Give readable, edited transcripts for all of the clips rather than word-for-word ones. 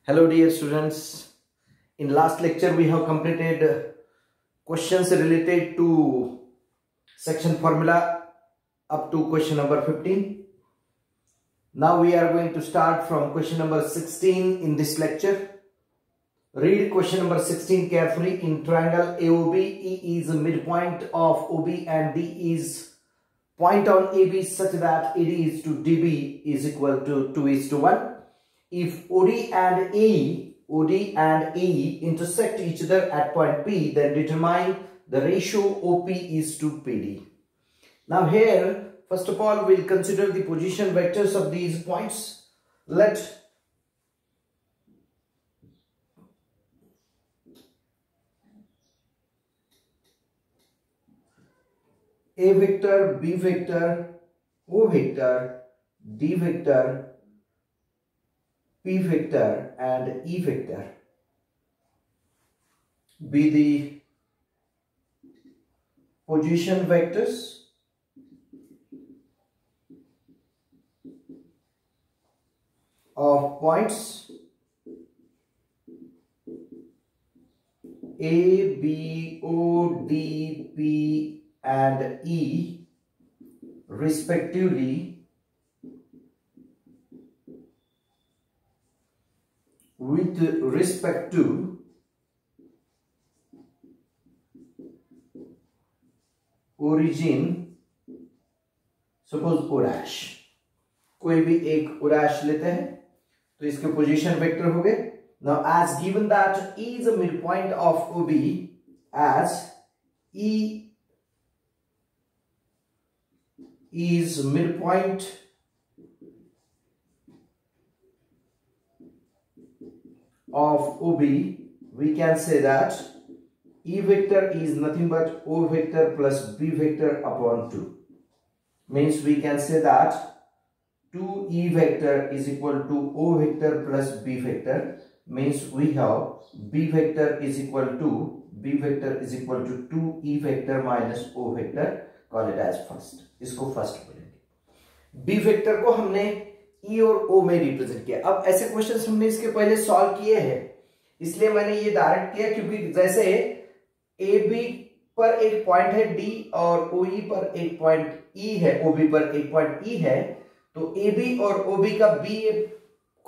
Hello dear students, in last lecture we have completed questions related to section formula up to question number 15. Now we are going to start from question number 16 in this lecture. Read question number 16 carefully. In triangle AOB, E is the midpoint of OB and D is point on AB such that AD is to DB is equal to 2:1. If OD and AE intersect each other at point P, then determine the ratio OP is to PD. Now here, first of all, we'll consider the position vectors of these points. Let A vector, B vector, O vector, D vector, P vector and E vector be the position vectors of points A, B, O, D, P and E respectively with respect to origin. Suppose O dash, कोई भी एक O dash लेते हैं तो इसके position vector हो गए. Now as given that E is a midpoint of OB, as E is midpoint of OB, we can say that E vector is nothing but O vector plus B vector upon 2. Means we can say that 2E vector is equal to O vector plus B vector. Means we have B vector is equal to 2E vector minus O vector. Call it as first. इसको first बोलेंगे. B vector को हमने E और O में represent किया. अब ऐसे questions हमने इसके पहले सॉल्व किए हैं, इसलिए मैंने ये डायरेक्ट किया, क्योंकि जैसे AB पर एक पॉइंट है D और OE पर एक पॉइंट E है, OB पर एक पॉइंट E है, तो AB और OB का B एक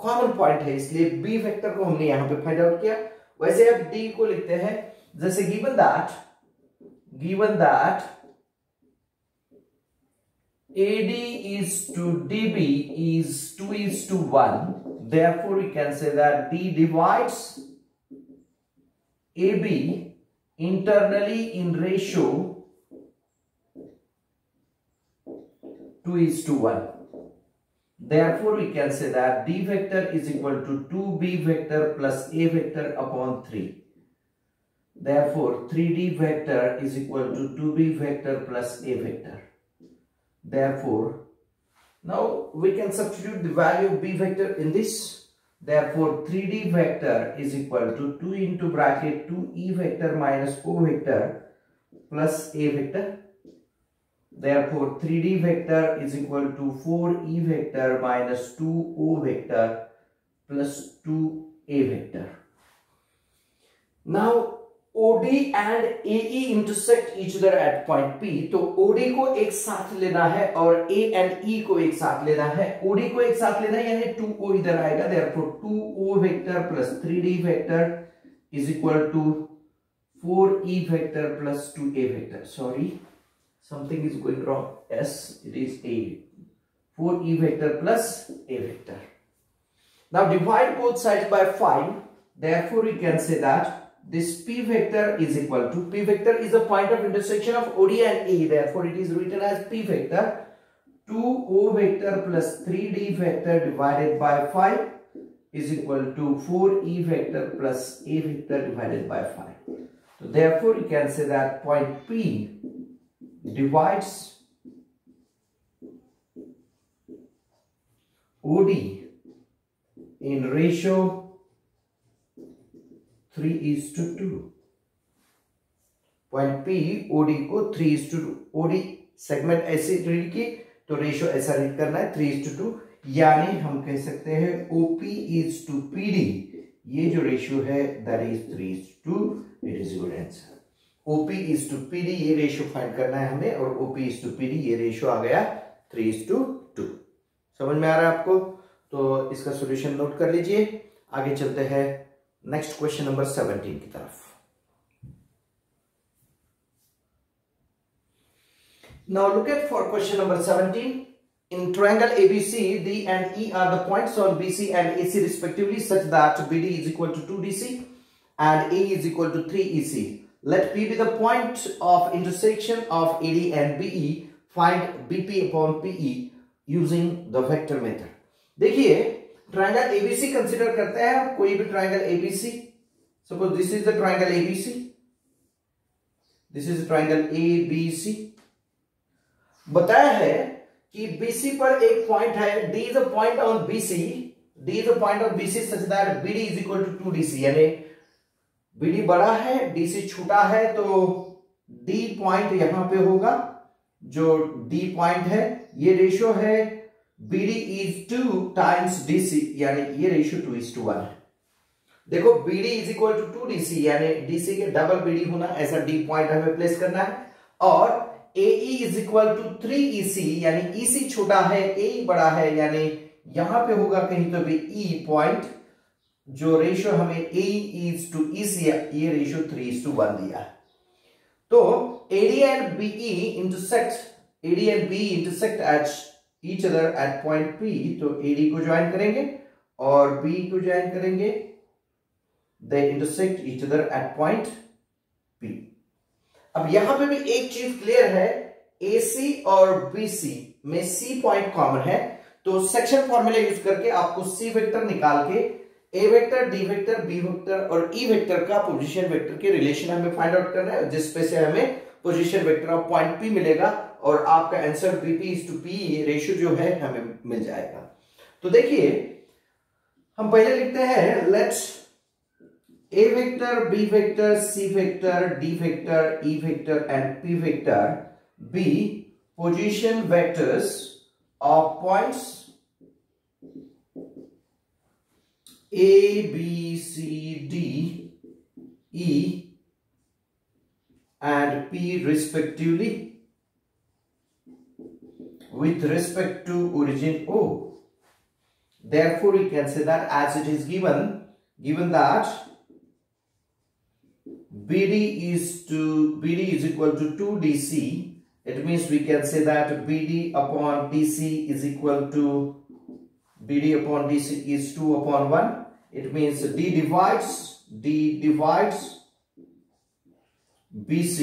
कॉमन पॉइंट है, इसलिए B वेक्टर को हमने यहां पे फाइंड आउट किया. वैसे अब D को लिखते हैं जैसे given that AD is to DB is 2:1. Therefore, we can say that D divides AB internally in ratio 2:1. Therefore, we can say that D vector is equal to 2B vector plus A vector upon 3. Therefore, 3D vector is equal to 2B vector plus A vector. Therefore, now we can substitute the value of B vector in this. Therefore, 3D vector is equal to 2 into bracket 2E vector minus O vector plus A vector. Therefore, 3D vector is equal to 4E vector minus 2O vector plus 2A vector. Now, OD and AE intersect each other at point P. तो OD को एक साथ लेना है और A and E को एक साथ लेना है. OD को एक साथ लेना है यानी 2O इधर आएगा. Therefore 2O vector plus 3D vector is equal to 4E vector plus 2A vector. Sorry, something is going wrong. Yes, it is A. 4E vector plus A vector. Now divide both sides by 5. Therefore we can say that this P vector is equal to, P vector is a point of intersection of OD and A. Therefore, it is written as P vector 2O vector plus 3D vector divided by 5 is equal to 4E vector plus A vector divided by 5. So, therefore, you can say that point P divides OD in ratio 3:2. Point P OD को 3:2, OD segment ऐसे read की तो ratio ऐसा read करना है 3:2. यानी हम कह सकते हैं OP is to PD ये जो रेशियो है that is 3:2, it is good answer. OP is to PD ये रेशियो फाइंड करना है हमें, और OP इज टू PD ये रेशियो आ गया 3:2। समझ में आ रहा है आपको? तो इसका सॉल्यूशन नोट कर लीजिए। आगे चलते हैं नेक्स्ट क्वेश्चन नंबर 17 की तरफ। Now look at for question number 17. In triangle ABC, D and E are the points on BC and AC respectively, such that BD is equal to 2DC and AE is equal to 3EC. Let P be the point of intersection of AD and BE. Find BP upon PE using the vector method. देखिए triangle ABC consider करते हैं हम, कोई भी triangle ABC। Suppose this is the triangle ABC, this is triangle ABC। बताया है कि BC पर एक पॉइंट है, D is a point on BC, D is a point on BC such that BD is equal to 2DC, यानी BD बड़ा है DC छोटा है, तो D पॉइंट यहां पे होगा, जो D पॉइंट है ये रेशियो है BD is 2 times DC, यानी ये रेशियो 2:1 है। देखो BD is equal to 2DC, यानी DC के डबल BD होना, ऐसा D पॉइंट हमें प्लेस करना है, और AE is equal to 3EC, यानी EC छोटा है AE बड़ा है, यानी यहां पे होगा कहीं तो भी E पॉइंट, जो रेशियो हमें AE is to EC ये रेशियो 3:1 दिया है। तो AD and BE intersect at each other at point P, तो AD को ज्वाइन करेंगे और B को ज्वाइन करेंगे, they intersect each other at point P। अब यहां पे भी एक चीज क्लियर है, AC और BC में C पॉइंट कॉमन है, तो सेक्शन फॉर्मूला यूज करके आपको C वेक्टर निकाल के A vector, D vector, B vector और E वेक्टर का पोजीशन वेक्टर के रिलेशन हमें फाइंड आउट करना है, जिसपे से हमें position vector of point P मिलेगा और आपका answer BP is to P ratio जो है हमें मिल जाएगा। तो देखिए हम पहले लिखते हैं, let's A vector, B vector, C vector, D vector, E vector and P vector be position vectors of points A, B, C, D, E and P respectively with respect to origin O. Therefore, we can say that as it is given that BD is equal to 2DC, it means we can say that BD upon DC is equal to BD upon DC is 2/1. It means D divides BC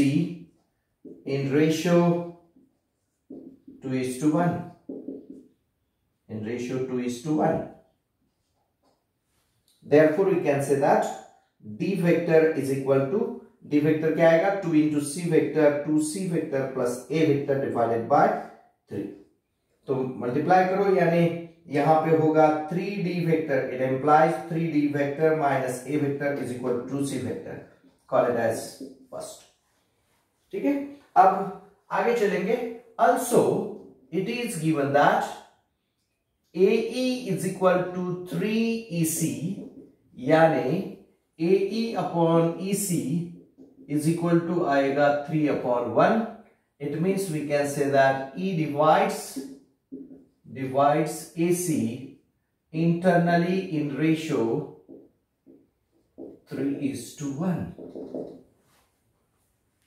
in ratio 2:1. In ratio 2:1. Therefore, we can say that D vector is equal to, D vector क्या आएगा, 2 into C vector, 2C vector plus A vector divided by 3। तो multiply करो, यानी यहां पे होगा 3D vector, it implies 3D vector minus A vector is equal to 2C vector, call it as first। ठीक है, अब आगे चलेंगे। Also it is given that AE is equal to 3EC, यानी AE upon EC is equal to आएगा 3/1। It means we can say that E divides AC internally in ratio 3:1।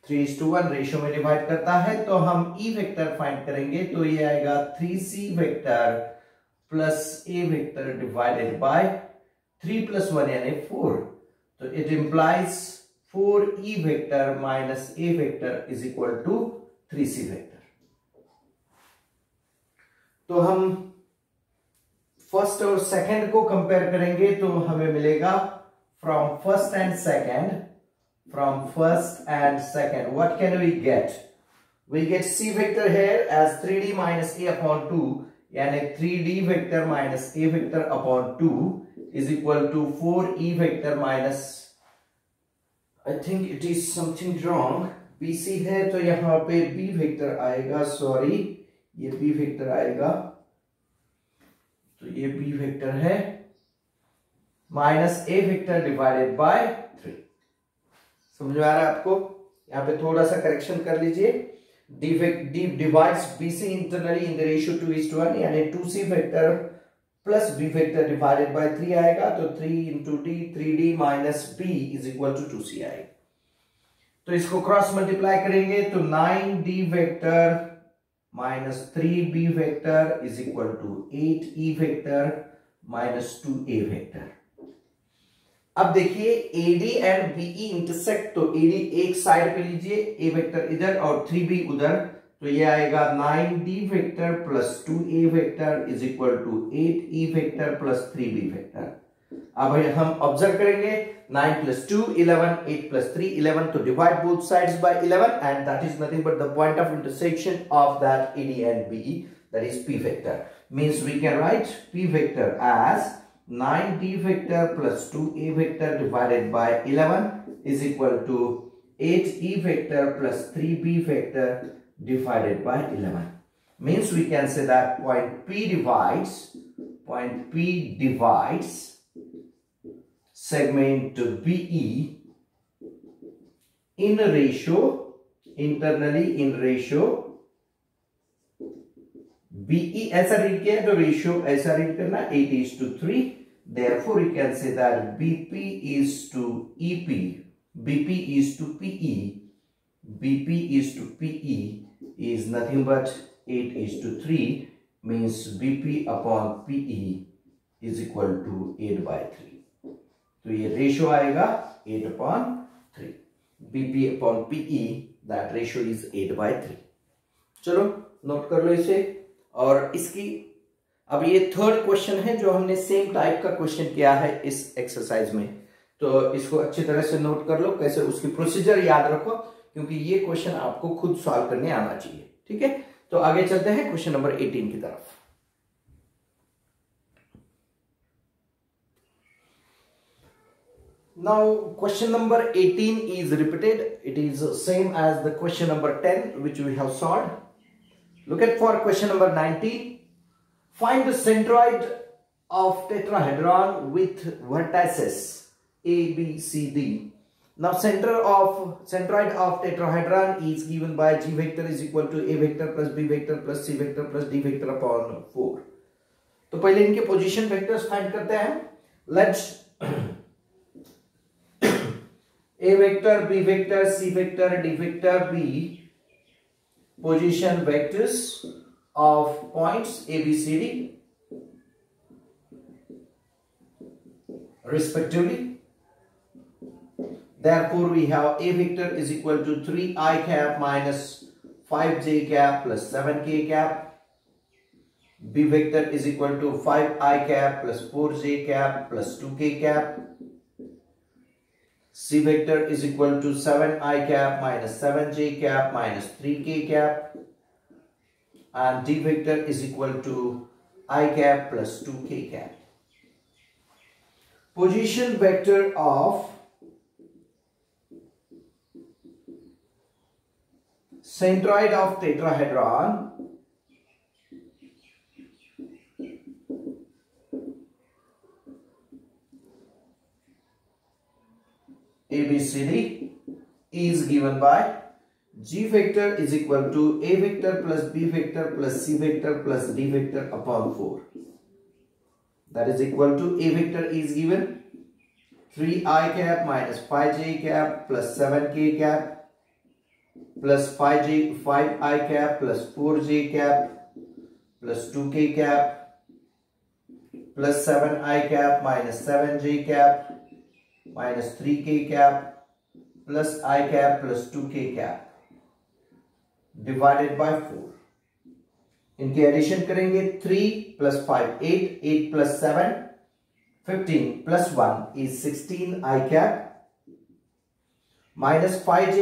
3:1 ratio में divide करता है, तो हम E वेक्टर फाइंड करेंगे, तो ये आएगा 3C vector plus A vector divided by 3 + 1 यानी 4। तो it implies 4E vector minus A vector is equal to 3C vector. तो हम फर्स्ट और सेकंड को कंपेयर करेंगे, तो हमें मिलेगा from first and second what can we get? We get C vector here as 3D minus A upon 2, यानी 3D vector minus A vector upon 2 is equal to 4E vector minus, I think it is something wrong, BC है तो यहां पे B vector आएगा, sorry ये B vector आएगा, तो ये B वेक्टर है minus A vector divided by 3। समझ में आ रहा है आपको? यहाँ पे थोड़ा सा करेक्शन कर लीजिए। D divides BC internally in the ratio 2:1, यानी 2c vector plus B vector divided by 3 आएगा, तो 3 into D 3d minus B is equal to 2c आएगा। तो इसको क्रॉस मल्टीप्लाई करेंगे तो 9d vector minus 3b vector is equal to 8e vector minus 2a vector. अब देखिए AD and BE intersect, तो AD एक साइड पे लीजिए, A वेक्टर इधर और 3B उधर, तो ये आएगा 9D vector plus 2A vector is equal to 8E vector plus 3B vector. अब हम ऑब्जर्व करेंगे 9 plus 2 11, 8 plus 3 11, तो divide both sides by 11 and that is nothing but the point of intersection of that AD and BE, that is P vector. Means we can write P vector as 9D vector plus 2A vector divided by 11 is equal to 8E vector plus 3B vector divided by 11. Means we can say that point P divides segment BE in a ratio, internally in ratio BE ऐसा read किया तो ratio ऐसा read करना 8:3। Therefore we can say that BP is to EP, BP is to PE, BP is to PE is nothing but 8:3, means BP upon PE is equal to 8/3। तो ये ratio आएगा 8/3। BP upon PE, that ratio is 8/3। चलो note कर लो इसे। और इसकी अब ये थर्ड क्वेश्चन है जो हमने सेम टाइप का क्वेश्चन किया है इस एक्सरसाइज में, तो इसको अच्छी तरह से नोट कर लो, कैसे उसकी प्रोसीजर याद रखो, क्योंकि ये क्वेश्चन आपको खुद सॉल्व करने आना चाहिए। ठीक है, तो आगे चलते हैं क्वेश्चन नंबर 18 की तरफ। Now question number 18 is repeated. It is same as the question number 10 which we have solved. Look at for question number 19. Find the centroid of tetrahedron with vertices A, B, C, D. Now centroid of tetrahedron is given by G vector is equal to A vector plus B vector plus C vector plus D vector upon 4. तो पहले इनके position vectors find करते हैं। Let's A vector, B vector, C vector, D vector be position vectors of points A, B, C, D respectively. Therefore, we have A vector is equal to 3i cap minus 5j cap plus 7k cap. B vector is equal to 5i cap plus 4j cap plus 2k cap. C vector is equal to 7i cap minus 7j cap minus 3k cap, and D vector is equal to I cap plus 2k cap. Position vector of centroid of tetrahedron ABCD is given by G vector is equal to A vector plus B vector plus C vector plus D vector upon 4. That is equal to A vector is given 3i cap minus 5j cap plus 7k cap plus 5i cap plus 4j cap plus 2k cap plus 7i cap minus 7j cap minus 3k cap plus I cap plus 2k cap divided by 4. इनके addition करेंगे 3 plus 5 8, 8 plus 7 15 plus 1 is 16 I cap minus 5j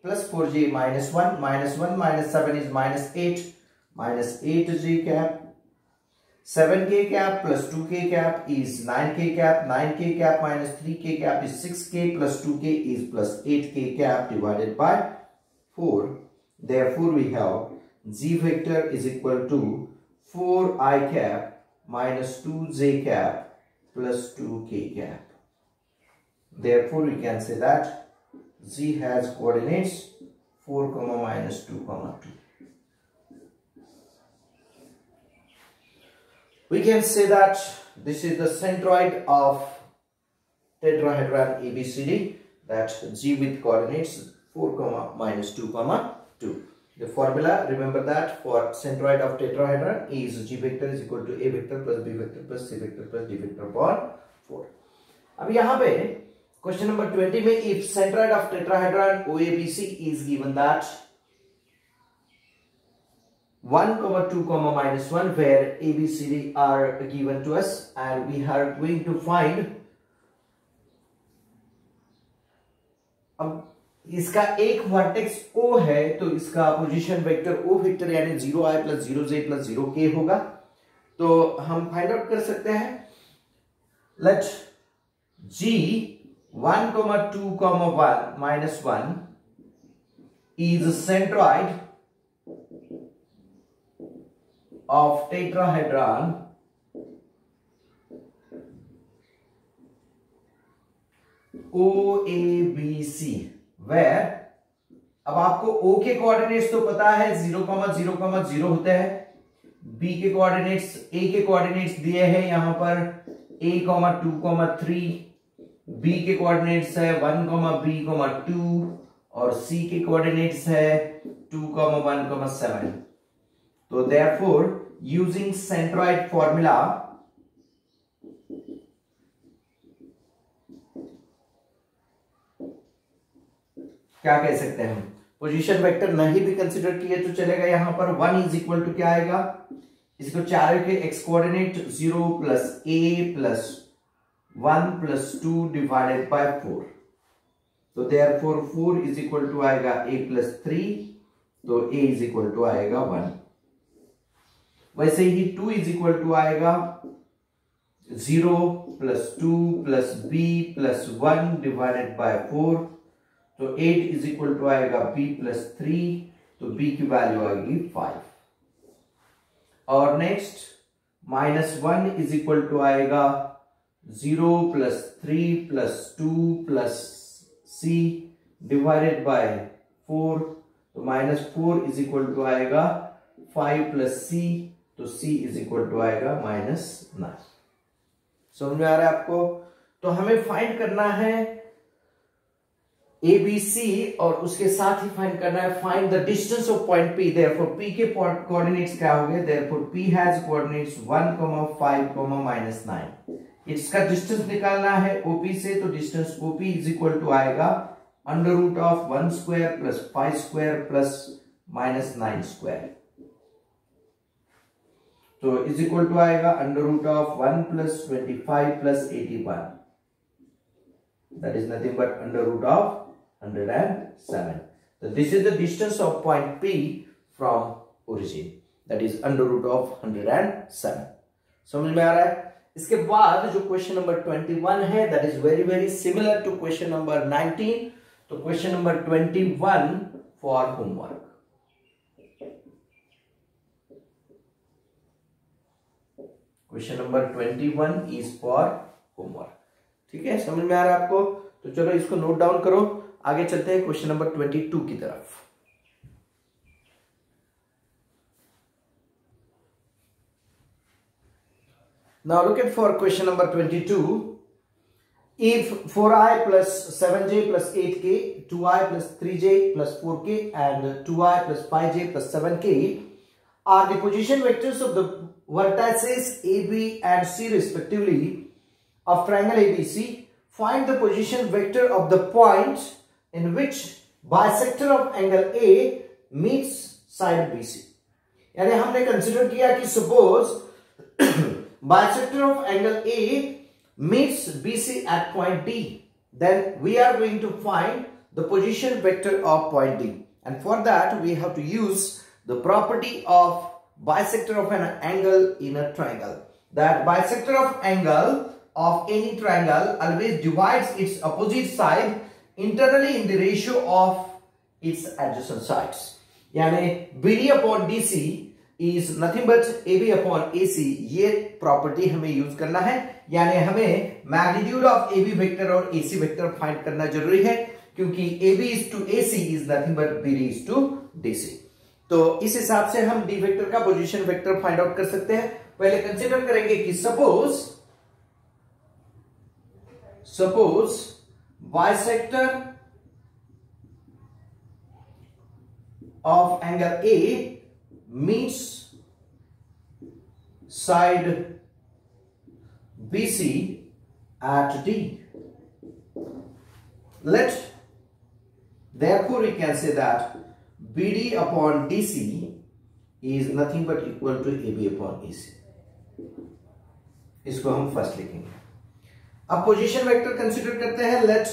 plus 4j minus 1 minus 7 is minus 8j cap 7k cap plus 2k cap is 9k cap, 9k cap minus 3k cap is 6k plus 2k is plus 8k cap divided by 4. Therefore, we have G vector is equal to 4i cap minus 2j cap plus 2k gap. Therefore, we can say that Z has coordinates 4, minus 2, 2. We can say that this is the centroid of tetrahedron ABCD, that G with coordinates 4, minus 2, 2. The formula, remember that for centroid of tetrahedron is G vector is equal to A vector plus B vector plus C vector plus D vector upon 4. अब यहाँ पे question number 20 में if centroid of tetrahedron OABC is given that 1, 2, minus 1, where ABCD are given to us, and we are going to find, अब इसका एक vertex O है तो इसका पोजीशन वेक्टर O वेक्टर यानी 0i plus 0j plus 0k होगा। तो हम फाइंड आउट कर सकते हैं, late G 1, 2, 1 minus 1 is centroid of tetrahedron OABC, where अब आपको O के कोऑर्डिनेट्स तो पता है 0, 0, 0 होते हैं, B के कोऑर्डिनेट्स, A के कोऑर्डिनेट्स दिए हैं यहां पर A, 2, 3, B के कोऑर्डिनेट्स है 1, B, 2 और C के कोऑर्डिनेट्स है 2, 1, 7। तो therefore using centroid formula क्या कह सकते हैं हम, पोजीशन वेक्टर नहीं भी कंसीडर किए तो चलेगा। यहां पर 1 इज इक्वल टू क्या आएगा, इसको चारों के x coordinate 0 plus a plus 1 plus 2 divided by 4, तो देयरफॉर 4 इज इक्वल टू आएगा a प्लस 3, तो a इज इक्वल टू आएगा 1। वैसे ही 2 इज इक्वल टू आएगा 0 plus 2 plus b plus 1 divided by 4, तो 8 इज इक्वल टू आएगा b प्लस 3, तो b की वैल्यू आएगी 5। और नेक्स्ट -1 इज इक्वल टू आएगा 0 plus 3 plus 2 plus c divided by 4, तो -4 इज इक्वल टू आएगा 5 प्लस c, तो c इज इक्वल टू आएगा -9। समझ में आ रहा है आपको? तो हमें फाइंड करना है ABC और उसके साथ ही फाइंड करना है find the distance of point P। Therefore P के कोऑर्डिनेट्स क्या हो गए, देयरफॉर P हैज कोऑर्डिनेट्स 1, 5, -9। इसका डिस्टेंस निकालना है OP से, तो distance OP is equal to आएगा √1² प्लस 5² प्लस -9², तो इज इक्वल टू आएगा √1 plus 25 plus 81, that is nothing but √107. So this is the distance of point P from origin, that is √107। समझ में आ रहा है? इसके बाद जो क्वेश्चन नंबर 21 है, that is very very similar to question number 19। तो question number 21 for homework। Question number 21 is for homework। ठीक है, समझ में आ रहा है आपको? तो चलो इसको नोट डाउन करो, आगे चलते हैं क्वेश्चन नंबर 22 की तरफ। Now look at for question number 22. If 4i plus 7j plus 8k, 2i plus 3j plus 4k and 2i plus 5j plus 7k are the position vectors of the vertices AB and C respectively of triangle ABC, find the position vector of the point in which bisector of angle A meets side BC। यानी हमने consider किया कि suppose bisector of angle A meets BC at point D, then we are going to find the position vector of point D, and for that we have to use the property of bisector of an angle in a triangle, that bisector of angle of any triangle always divides its opposite side internally in the ratio of its adjacent sides। यानी BD upon DC is nothing but AB upon AC, ये property हमें use करना है, यानी हमें magnitude of AB vector और AC vector find करना जरूरी है, क्योंकि AB is to AC is nothing but BD is to DC। तो इस हिसाब से हम D वेक्टर का पोजीशन वेक्टर फाइंड आउट कर सकते हैं। पहले कंसीडर करेंगे कि suppose bisector of angle A meets side BC at D. Therefore we can say that BD upon DC is nothing but equal to AB upon AC. इसको हम first लिखेंगे। अब पोजीशन वेक्टर कंसीडर करते हैं। Let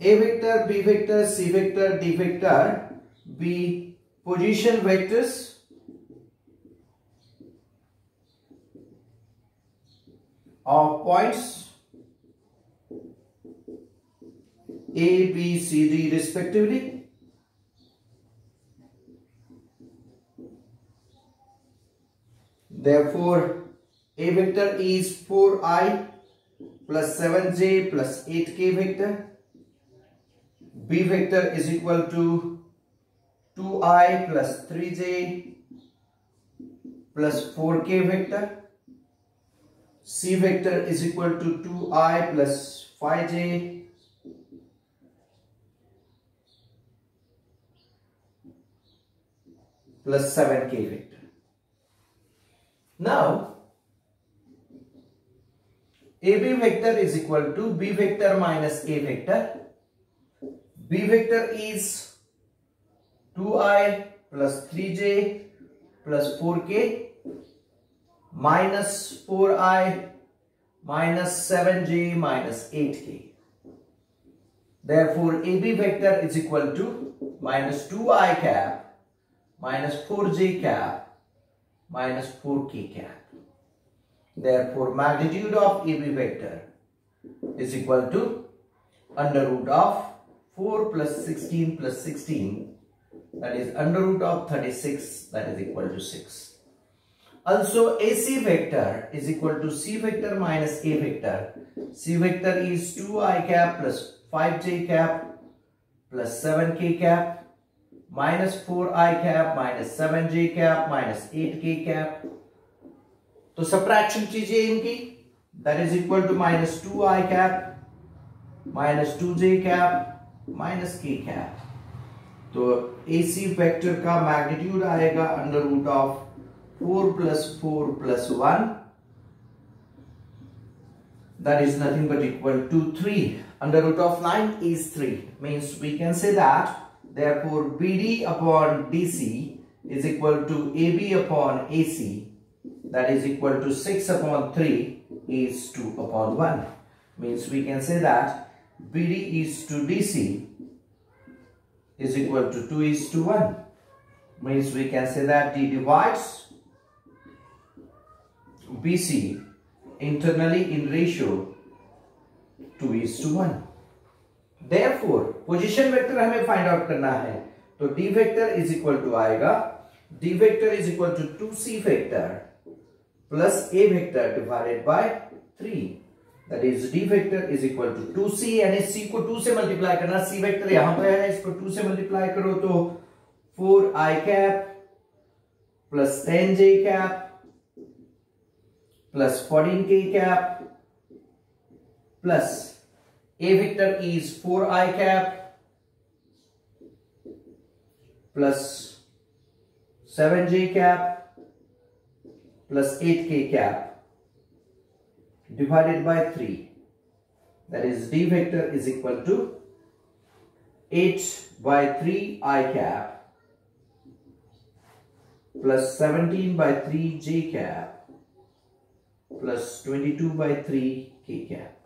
A vector, B vector, C vector, D vector be position vectors of points A, B, C, D respectively. Therefore, A vector is 4i plus 7j plus 8k vector. B vector is equal to 2i plus 3j plus 4k vector. C vector is equal to 2i plus 5j plus 7k vector. Now AB vector is equal to B vector minus A vector. B vector is 2i plus 3j plus 4k minus 4i minus 7j minus 8k. Therefore, AB vector is equal to minus 2i cap minus 4j cap minus 4k cap. Therefore, magnitude of AB vector is equal to under root of 4 plus 16 plus 16, that is under root of 36, that is equal to 6. Also, AC vector is equal to C vector minus A vector. C vector is 2i cap plus 5j cap plus 7k cap minus 4i cap minus 7j cap minus 8k cap. तो subtraction कीजिए इनकी, that is equal to minus 2i cap minus 2j cap minus k cap. तो AC vector का magnitude आएगा under root of 4 plus 4 plus 1, that is nothing but equal to 3. Under root of 9 is 3, means we can say that therefore BD upon DC is equal to AB upon AC, that is equal to 6 upon 3 is 2 upon 1, means we can say that BD is to DC is equal to 2 is to 1, means we can say that D divides BC internally in ratio 2 is to 1. Therefore, position vector हमें find out करना है, तो D vector is equal to आएगा, D vector is equal to 2C vector plus A vector divided by 3. That is D vector is equal to 2C, यानी C को 2 से multiply करना, C vector यहां पर है, इसको 2 से मल्टीप्लाई करो तो 4i cap plus 10j cap plus 14k cap plus A vector is 4i cap plus 7j cap plus 8k cap divided by 3, that is D vector is equal to 8 by 3 I cap plus 17 by 3 j cap plus 22 by 3 k cap.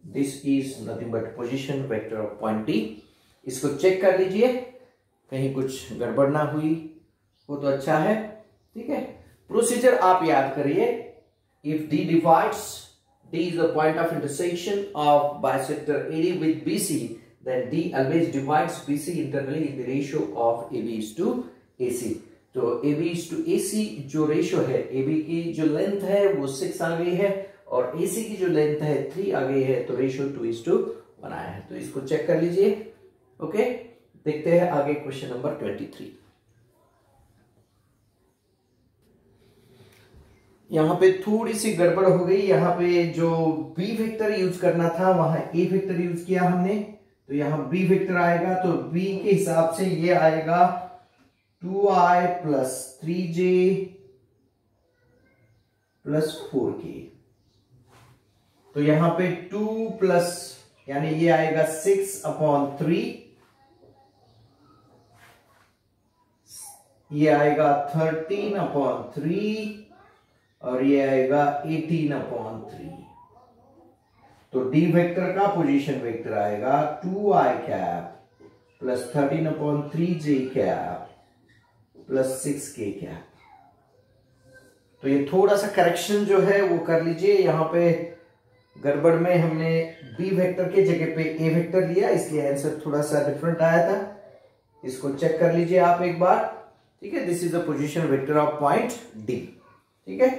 This is nothing but position vector of point P. इसको check कर लीजिए, कहीं कुछ गड़बड़ ना हुई हो तो अच्छा है, ठीक है। प्रोसीजर आप याद करिए। If D divides, D is the point of intersection of bisector AD with BC, then D always divides BC internally in the ratio of AB is to AC. तो ए बी इज टू ए सी जो ratio है, A B की जो length है वो 6 आ गई है और ए सी की जो लेंथ है 3 आ गई है, तो रेशो 2:1 आया है। तो इसको चेक कर लीजिए। ओके, देखते हैं आगे क्वेश्चन नंबर 23। यहां पे थोड़ी सी गड़बड़ हो गई, यहां पे जो बी वेक्टर यूज करना था वहां ए वेक्टर यूज किया हमने, तो यहां बी वेक्टर आएगा, तो बी के हिसाब से ये आएगा 2i plus 3j plus 4k। तो यहां पे 2 प्लस यानी ये आएगा 6/3, ये आएगा 13/3 और ये आएगा 18/3। तो डी वेक्टर का पोजीशन वेक्टर आएगा 2i cap plus 13/3j cap plus 6k cap. तो ये थोड़ा सा करेक्शन जो है वो कर लीजिए। यहां पे गड़बड़ में हमने बी वेक्टर के जगह पे ए वेक्टर लिया, इसलिए आंसर थोड़ा सा डिफरेंट आया था। इसको चेक कर लीजिए आप एक बार, ठीक है। This is the position vector of point D, ठीक है।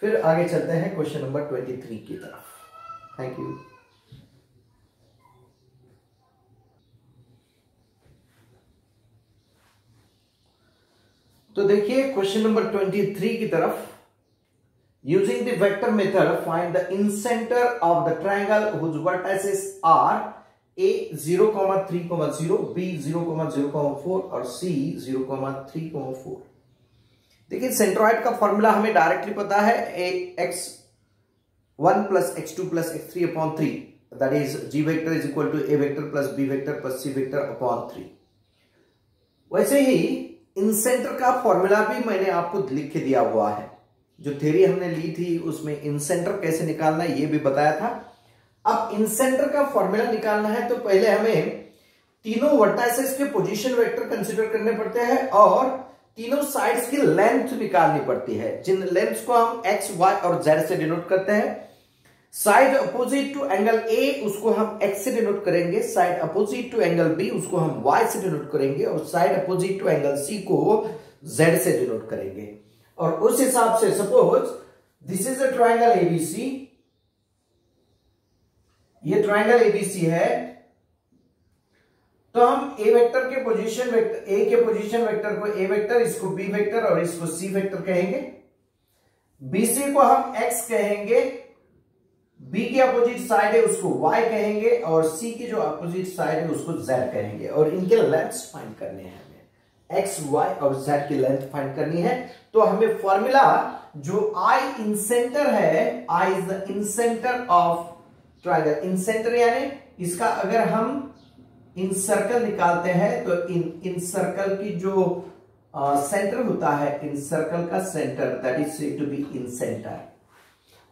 फिर आगे चलते हैं क्वेश्चन नंबर 23 की तरफ। Thank you. तो देखिए क्वेश्चन नंबर 23 की तरफ, using the vector method find the incentre of the triangle whose vertices are a 0,3,0, b 0,0,4 और c 0,3,4। देखिए सेंट्रॉइड का फॉर्मूला हमें डायरेक्टली पता है, x1 plus x2 plus x3/3, that is g vector is equal to a vector plus b vector plus c vector upon 3। वैसे ही इंसेंटर का formula भी मैंने आपको लिख के दिया हुआ है। जो थ्योरी हमने ली थी उसमें इंसेंटर कैसे निकालना है ये भी बताया था। अब इंसेंटर का फॉर्मूला निकालना है तो पहले हमें तीनों वर्टाइसेस के पोजीशन वेक्टर कंसीडर करने पड़ते हैं और तीनों साइड्स की लेंथ निकालनी पड़ती है, जिन लेंथ्स को हम x, y और z से डिनोट करते हैं। Side opposite to angle A उसको हम x से डिनोट करेंगे, side opposite to angle B उसको हम y से डिनोट करेंगे और side opposite to angle C को z से डिनोट करेंगे। और उस हिसाब से suppose this is a triangle ABC, ये ट्रायंगल एबीसी है, तो हम ए वेक्टर के पोजीशन वेक्टर, ए के पोजीशन वेक्टर को ए वेक्टर, इसको बी वेक्टर और इसको सी वेक्टर कहेंगे। बीसी को हम एक्स कहेंगे, बी की अपोजिट साइड है उसको y कहेंगे और c की जो अपोजिट साइड है उसको z कहेंगे। और इनके लेंथ्स फाइंड करने हैं हमें, x, y और z की लेंथ फाइंड करनी है। तो हमें फॉर्मूला जो I इंसेंटर है, I is the incentre of triangle. Incentre यानी इसका अगर हम इन सर्कल निकालते हैं तो इन सर्कल की जो सेंटर होता है, इन सर्कल का centre that is said to be incentre.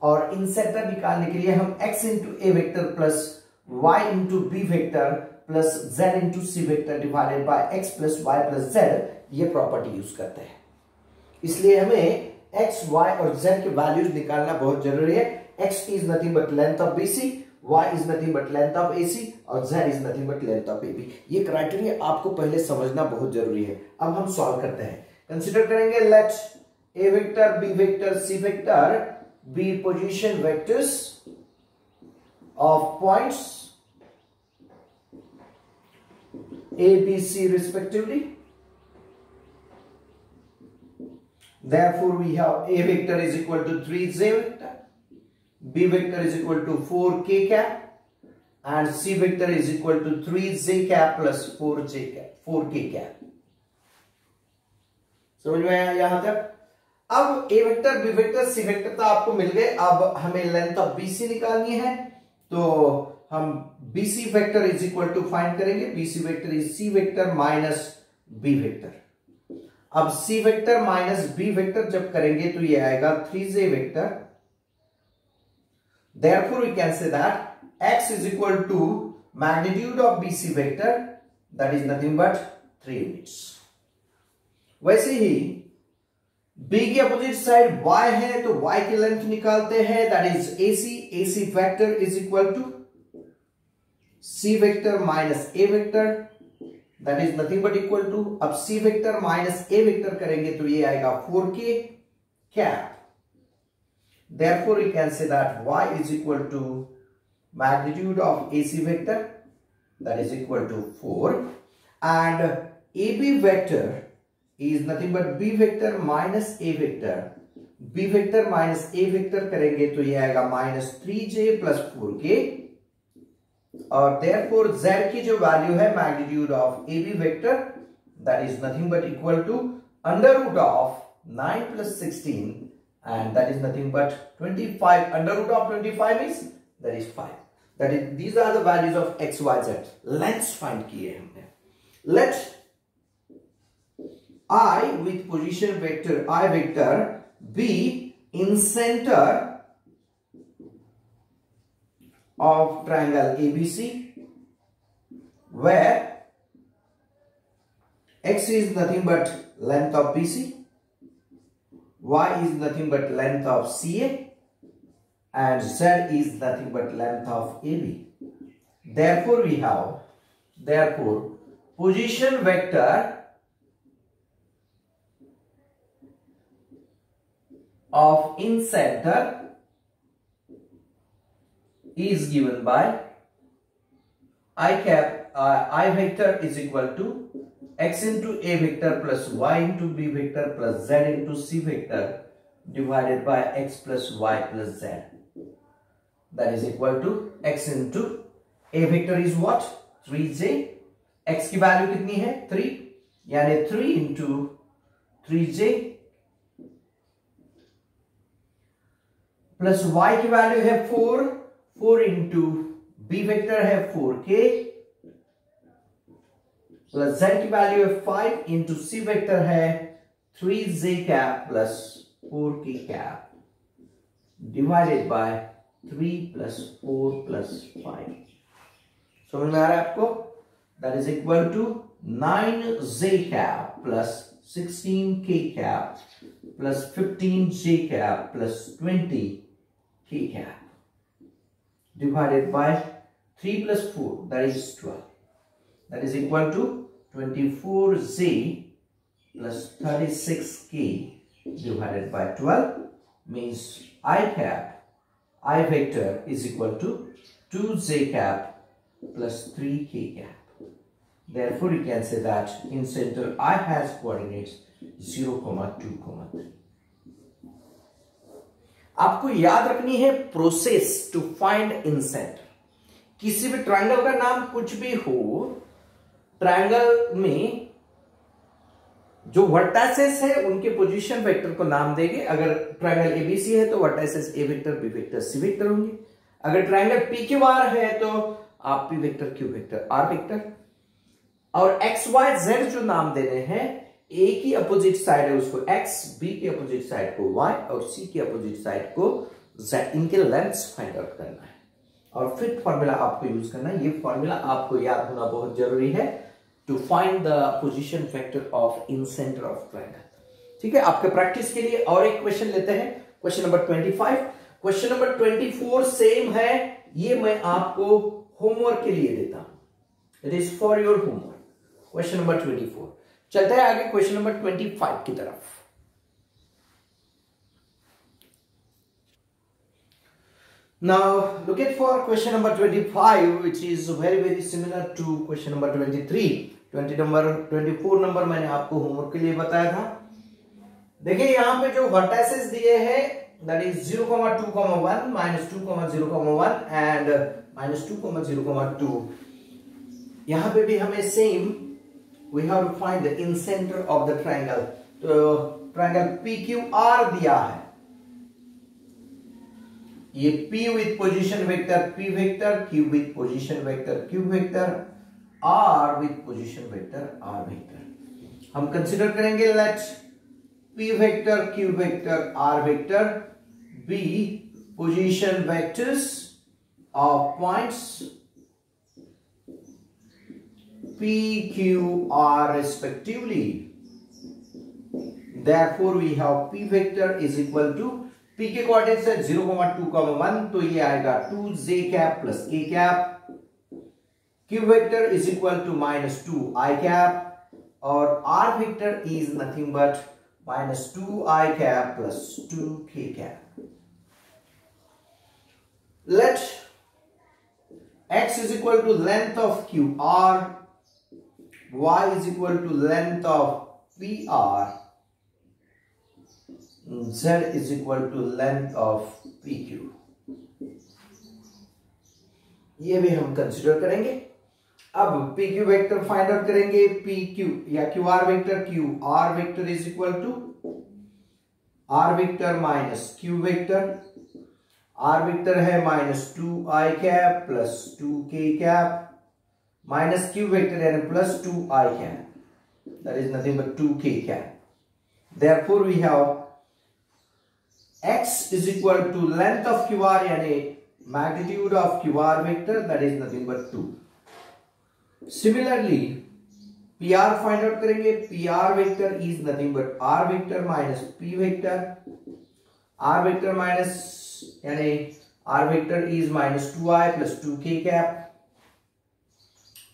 और इन सेंटर निकालने के लिए हम x into A vector plus y into B vector plus z into C vector divided by x plus y plus z ये property use करते हैं। इसलिए हमें x, y और z के वैल्यूज निकालना बहुत जरूरी है। x is nothing but length of BC, y is nothing but length of AC और z is nothing but length of AB। ये क्राइटेरिया आपको पहले समझना बहुत जरूरी है। अब हम सॉल्व करते हैं, कंसीडर करेंगे let a vector, b vector, c vector be position vectors of points A, B, C respectively. Therefore, we have A vector is equal to 3j vector, B vector is equal to 4k cap, and C vector is equal to 3j cap plus 4j cap, 4k cap. समझ में आया यहां तक? अब ए vector, B vector, C vector तो आपको मिल गए। अब हमें लेंथ ऑफ बीसी निकालनी है, तो हम BC vector is equal to find करेंगे, BC vector is C vector minus B vector. अब C vector minus B vector जब करेंगे तो ये आएगा 3j vector. Therefore we can say that x is equal to magnitude of BC vector that is nothing but 3 units. वैसे ही B की opposite side y है तो y की लेंथ निकालते हैं, that is AC, AC vector is equal to C vector minus A vector that is nothing but equal to, अब C vector minus A vector करेंगे तो ये आएगा 4k cap. Therefore we can say that y is equal to magnitude of AC vector, that is equal to 4, and AB vector is nothing but B vector minus A vector. B vector minus A vector करेंगे तो ये आएगा minus 3j plus 4k, और therefore Z की जो value है magnitude of AB vector, that is nothing but equal to under root of 9 plus 16, and that is nothing but 25. Under root of 25 is that is 5. That is, these are the values of x, y, z. Lengths find किए हमने. Let I with position vector I vector be in center of triangle ABC, where x is nothing but length of BC, y is nothing but length of CA, and z is nothing but length of AB. Therefore we have position vector of in center is given by I vector is equal to x into A vector plus y into B vector plus z into C vector divided by x plus y plus z. That is equal to x into A vector is what? 3j. x की value कितनी है? 3, यानी 3 into 3j plus y की value है 4, 4 into B vector है 4k plus z की value है 5 into C vector है 3j cap plus 4k cap divided by 3 plus 4 plus 5. समझ में आ रहा है आपको? That is equal to 9j cap plus 16k cap plus 15j cap plus 20k cap divided by 3 plus 4, that is 12. That is equal to 24j plus 36k divided by 12 means I vector is equal to 2j cap plus 3k cap. Therefore, you can say that in center I has coordinates 0, 2, 3. आपको याद रखनी है process to find incentre. किसी भी triangle का नाम कुछ भी हो, ट्रायंगल में जो वर्टाइसेस है उनके पोजीशन वेक्टर को नाम देंगे. अगर ट्रायंगल एबीसी है तो vertices A vector, B vector, C vector होंगे. अगर ट्रायंगल पीक्यूआर है तो आप P vector, Q vector, R vector. और एक्स वाई जेड जो नाम देने हैं, ए की अपोजिट साइड है उसको एक्स, बी की अपोजिट साइड को वाई और सी की अपोजिट साइड को जेड. इनके लेंथ्स फाइंड आउट करना है और फिर फॉर्मूला आपको यूज करना है. ये फॉर्मूला आपको याद होना बहुत जरूरी है to find the position vector of in center of triangle. ठीक है, आपके प्रैक्टिस के लिए और एक क्वेश्चन लेते हैं. Question number 25. Question number 24 same है, ये मैं आपको होमवर्क के लिए देता हूं. It is for your homework. Question number 24. चलते हैं आगे क्वेश्चन नंबर 25 की तरफ. Now look at for question number 25, which is very similar to question number 23. 24 number मैंने आपको होमवर्क के लिए बताया था. देखिए यहां पे जो वर्टाइसेस दिए हैं, that is 0,2,1, -2,0,1 and -2,0,2. यहां पे भी हमें same we have to find the in center of the triangle. तो ट्रायंगल PQR दिया है. ये P with position vector P vector, Q with position vector Q vector, R with position vector R vector. हम consider करेंगे let P vector Q vector R vector be position vectors of points P, Q, R respectively. Therefore we have P vector is equal to P के coordinates है 0,2,1, तो ये आएगा 2j cap plus k cap Q vector is equal to minus 2 I cap, or R vector is nothing but minus 2 I cap plus 2 K cap. Let X is equal to length of QR, Y is equal to length of PR, Z is equal to length of PQ. ये भी हम consider करेंगे। अब PQ vector find out करेंगे। PQ या QR vector, QR vector is equal to R vector minus Q vector. R vector है minus 2 I cap plus 2 K cap, minus Q vector यानी plus 2 I cap, that is nothing but 2 K cap. Therefore we have X is equal to length of QR यानी magnitude of QR vector, that is nothing but 2. Similarly PR find out करेंगे। PR vector is nothing but R vector minus P vector, R vector minus यानी R vector is minus 2I plus 2K cap,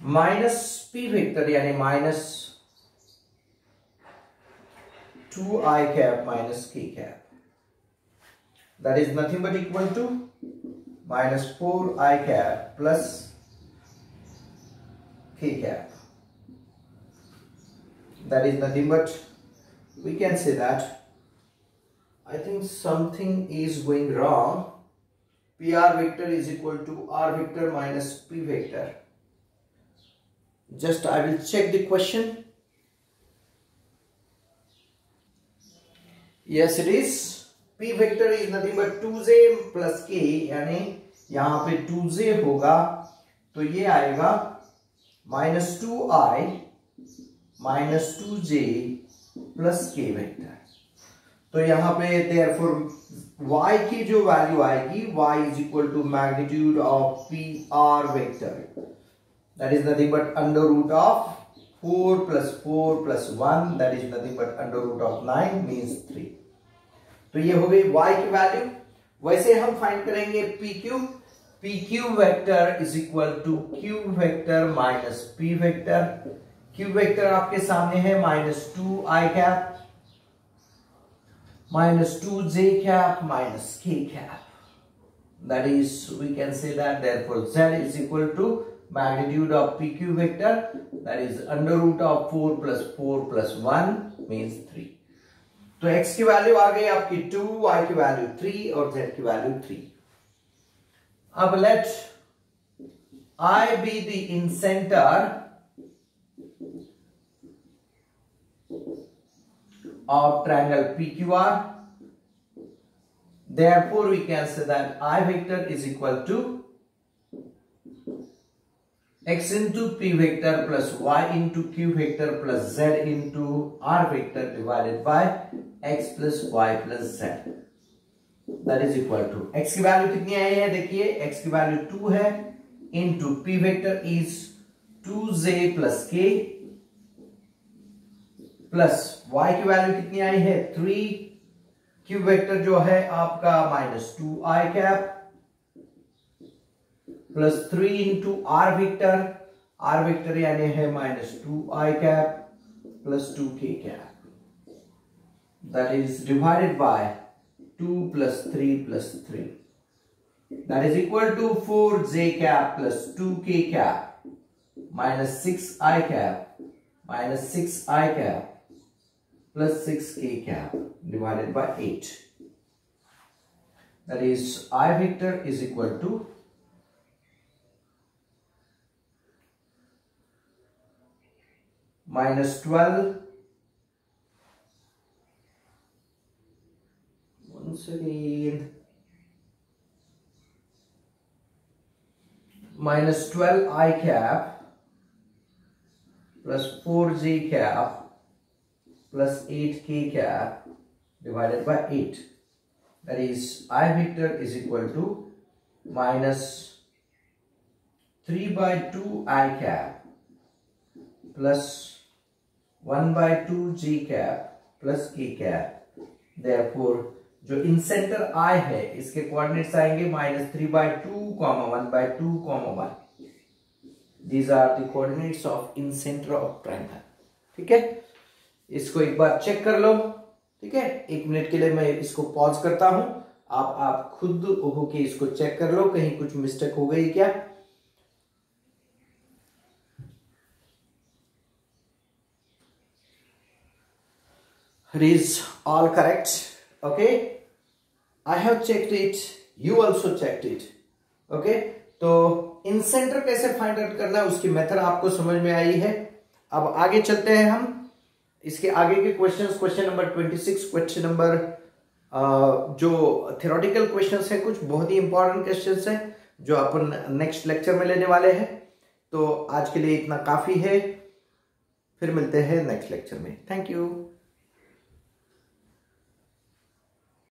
minus P vector यानी minus 2I cap minus K cap, that is nothing but equal to minus 4I cap plus K cap. That is nothing but, we can say that I think something is going wrong. PR vector is equal to R vector minus P vector. Just I will check the question. Yes, it is. P vector is nothing but 2j plus k, यानी यहाँ पे 2j होगा तो ये आएगा minus 2i minus 2j plus k vector. तो यहाँ पे therefore y की जो वैल्यू आएगी, y is equal to magnitude of PR vector, that is nothing but under root of 4 plus 4 plus 1, that is nothing but under root of 9 means 3. तो ये हो गई y की वैल्यू। वैसे हम फाइंड करेंगे PQ। PQ vector is equal to Q vector minus P vector. Q vector आपके सामने है minus 2I cap minus 2J cap minus K cap, that is we can say that therefore Z is equal to magnitude of PQ vector, that is under root of 4 plus 4 plus 1 means 3. तो x की value आ गई आपकी 2, y की value 3 और z की value 3। अब late I be the incenter of triangle PQR. Therefore we can say that I vector is equal to x into P vector plus y into Q vector plus z into R vector divided by x plus y plus z, that is equal to x की value कितनी आई है, देखिए x की value 2 है, into P vector is 2j plus k plus y की value कितनी आई है 3, Q vector जो है आपका minus 2I cap plus 3 into R vector यानी है minus 2I cap plus 2K cap, that is divided by 2 plus 3 plus 3, that is equal to 4J cap plus 2K cap minus 6I cap minus 6I cap plus 6K cap divided by 8, that is I vector is equal to minus 12, once again, minus 12I cap plus 4J cap plus 8K cap divided by 8, that is I vector is equal to minus 3 by 2I cap plus 1 by 2 J cap plus K cap। Therefore जो इन centre I है इसके coordinates आएंगे -3 by 2, 1 by 2, 1, these are the coordinates of incentre of triangle. ठीक है, इसको एक बार check कर लो। ठीक है, 1 मिनट के लिए मैं इसको पॉज करता हूं, आप खुद होके इसको चेक कर लो, कहीं कुछ मिस्टेक हो गई क्या। It is all correct. Okay, I have checked it, you also checked it. Okay, तो इन सेंटर कैसे फाइंड आउट करना है उसकी मेथड आपको समझ में आई है। अब आगे चलते हैं हम इसके आगे के questions. Question number 26, question number जो थ्योरेटिकल क्वेश्चंस है, कुछ बहुत ही इंपॉर्टेंट क्वेश्चंस हैं जो अपन नेक्स्ट लेक्चर में लेने वाले हैं। तो आज के लिए इतना काफी है, फिर मिलते हैं नेक्स्ट लेक्चर में। Thank you.